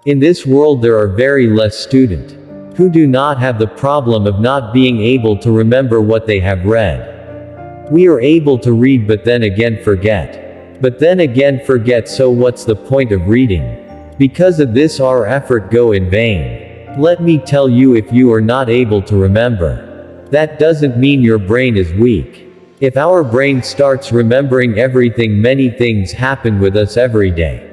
In this world there are very less students who do not have the problem of not being able to remember what they have read. We are able to read but then again forget. But then again forget, so what's the point of reading? Because of this our effort go in vain. Let me tell you, if you are not able to remember, that doesn't mean your brain is weak. If our brain starts remembering everything, many things happen with us every day.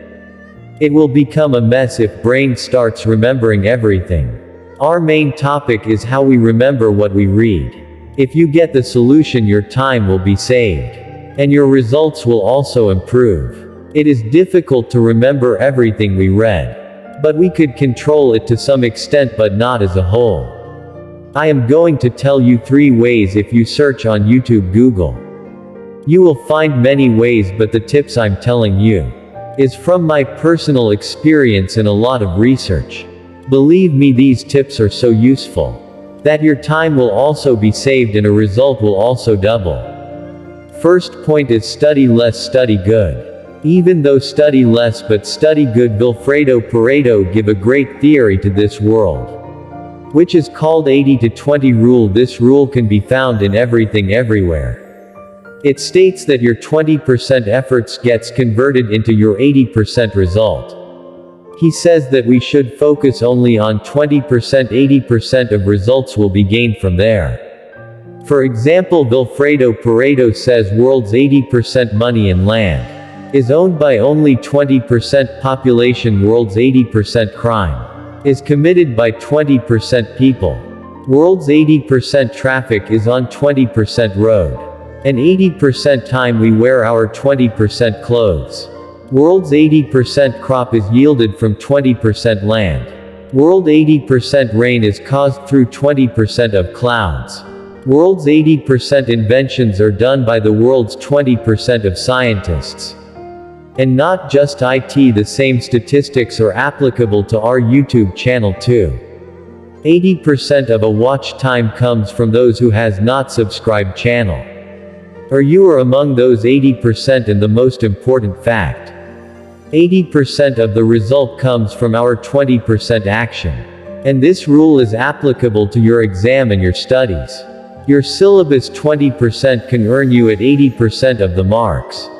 It will become a mess if brain starts remembering everything. Our main topic is how we remember what we read. If you get the solution, your time will be saved. And your results will also improve. It is difficult to remember everything we read. But we could control it to some extent, but not as a whole. I am going to tell you 3 ways. If you search on YouTube, Google, you will find many ways, but the tips I'm telling you is from my personal experience and a lot of research. Believe me, these tips are so useful that your time will also be saved and a result will also double. First point is study less, study good. Even though study less but study good. Vilfredo Pareto give a great theory to this world, which is called 80-20 rule. This rule can be found in everything, everywhere. It states that your 20% efforts gets converted into your 80% result. He says that we should focus only on 20%, 80% of results will be gained from there. For example, Vilfredo Pareto says world's 80% money and land is owned by only 20% population. World's 80% crime is committed by 20% people. World's 80% traffic is on 20% road. And 80% time we wear our 20% clothes. World's 80% crop is yielded from 20% land. World 80% rain is caused through 20% of clouds. World's 80% inventions are done by the world's 20% of scientists. And not just IT, the same statistics are applicable to our YouTube channel too. 80% of a watch time comes from those who has not subscribed channel. Or you are among those 80%. And the most important fact, 80% of the result comes from our 20% action. And this rule is applicable to your exam and your studies. Your syllabus 20% can earn you at 80% of the marks.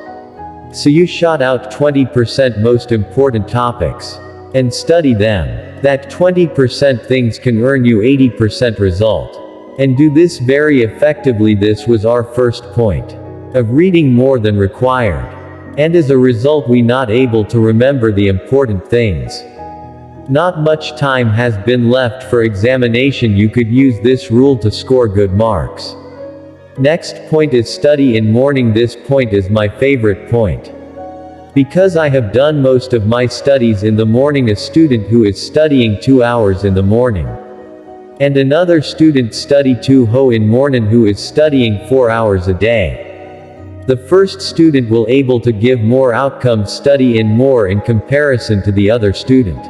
So you shot out 20% most important topics and study them. That 20% things can earn you 80% result. And do this very effectively. This was our first point of reading more than required. And as a result we not able to remember the important things. Not much time has been left for examination. You could use this rule to score good marks. Next point is study in morning. This point is my favorite point, because I have done most of my studies in the morning. A student who is studying 2 hours in the morning, and another student study 2 hours in morning who is studying 4 hours a day. The first student will able to give more outcomes, study in more in comparison to the other student.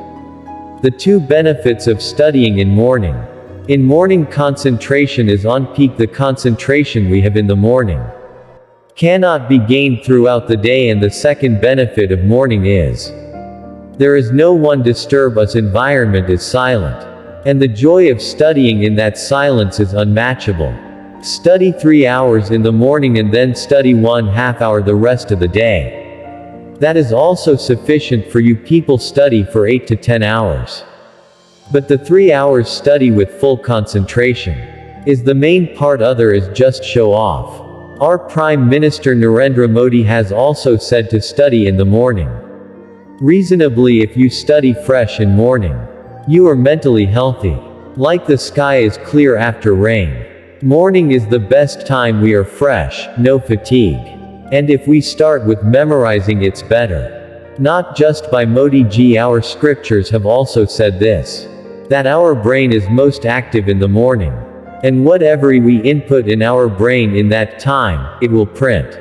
The 2 benefits of studying in morning. In morning concentration is on peak. The concentration we have in the morning cannot be gained throughout the day. And the second benefit of morning is there is no one disturb us. Environment is silent. And the joy of studying in that silence is unmatchable. Study 3 hours in the morning and then study 1/2 hour the rest of the day. That is also sufficient for you. People study for 8 to 10 hours. But the 3 hours study with full concentration is the main part. Other is just show off. Our Prime Minister Narendra Modi has also said to study in the morning. Reasonably, if you study fresh in morning, you are mentally healthy. Like the sky is clear after rain. Morning is the best time. We are fresh, no fatigue. And if we start with memorizing, it's better. Not just by Modi ji, our scriptures have also said this, that our brain is most active in the morning. And whatever we input in our brain in that time, it will print.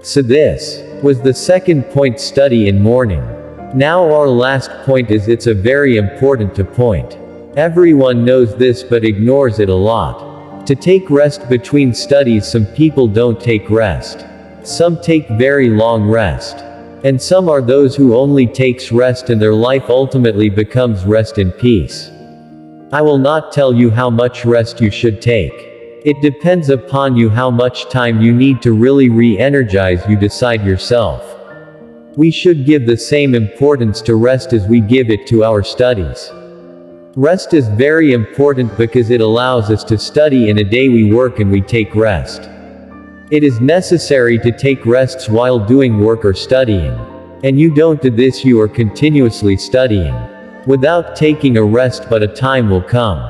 So this was the second point, study in morning. Now our last point is, it's a very important point. Everyone knows this but ignores it a lot. To take rest between studies. Some people don't take rest. Some take very long rest. And some are those who only takes rest and their life ultimately becomes rest in peace. I will not tell you how much rest you should take. It depends upon you how much time you need to really re-energize. You decide yourself. We should give the same importance to rest as we give it to our studies. Rest is very important because it allows us to study in a day we work and we take rest. It is necessary to take rests while doing work or studying. And you don't do this, you are continuously studying without taking a rest, but a time will come.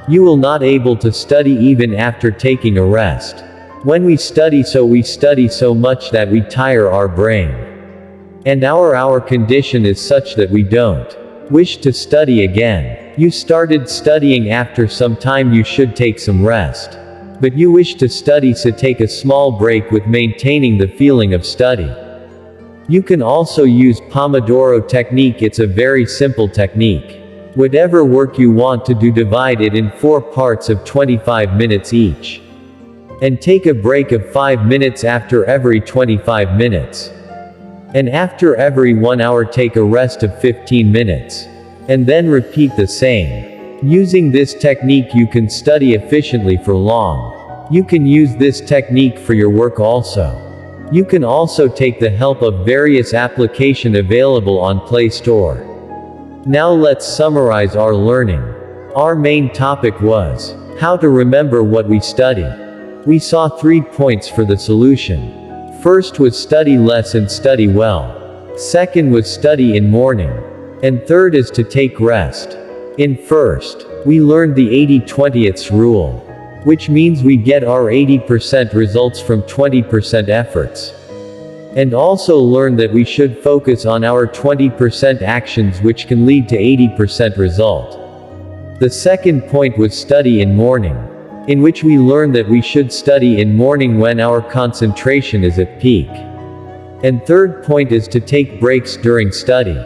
You will not able to study even after taking a rest. When we study so much that we tire our brain. And our condition is such that we don't wish to study again. You started studying, after some time you should take some rest. But you wish to study, so take a small break with maintaining the feeling of study. You can also use Pomodoro technique. It's a very simple technique. Whatever work you want to do, divide it in 4 parts of 25 minutes each. And take a break of 5 minutes after every 25 minutes. And after every 1 hour take a rest of 15 minutes. And then repeat the same. Using this technique you can study efficiently for long. You can use this technique for your work also. You can also take the help of various applications available on Play Store. Now let's summarize our learning. Our main topic was how to remember what we study. We saw 3 points for the solution. First was study less and study well. Second was study in morning. And third is to take rest. In first, we learned the 80-20 rule, which means we get our 80% results from 20% efforts. And also learn that we should focus on our 20% actions, which can lead to 80% result. The second point was study in morning, in which we learn that we should study in morning when our concentration is at peak. And third point is to take breaks during study.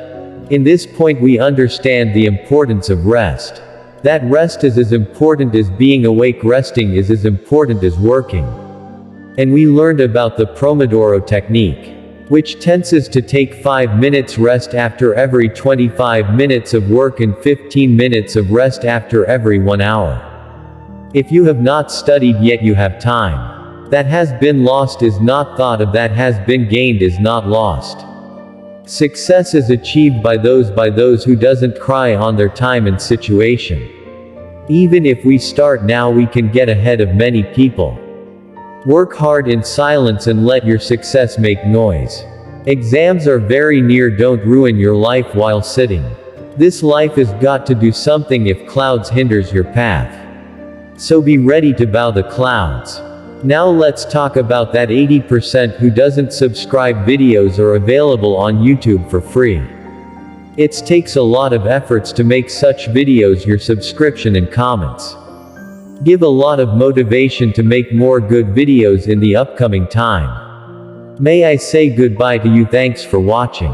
In this point we understand the importance of rest. That rest is as important as being awake. Resting is as important as working. And we learned about the Pomodoro technique, which tends to take 5 minutes rest after every 25 minutes of work and 15 minutes of rest after every 1 hour. If you have not studied yet, you have time. That has been lost is not thought of, that has been gained is not lost. Success is achieved by those who doesn't cry on their time and situation. Even if we start now, we can get ahead of many people. Work hard in silence and let your success make noise. Exams are very near, don't ruin your life while sitting. This life has got to do something if clouds hinders your path. So be ready to bow the clouds. Now let's talk about that 80% who doesn't subscribe. Videos are available on YouTube for free. It takes a lot of efforts to make such videos. Your subscription and comments give a lot of motivation to make more good videos in the upcoming time. May I say goodbye to you. Thanks for watching.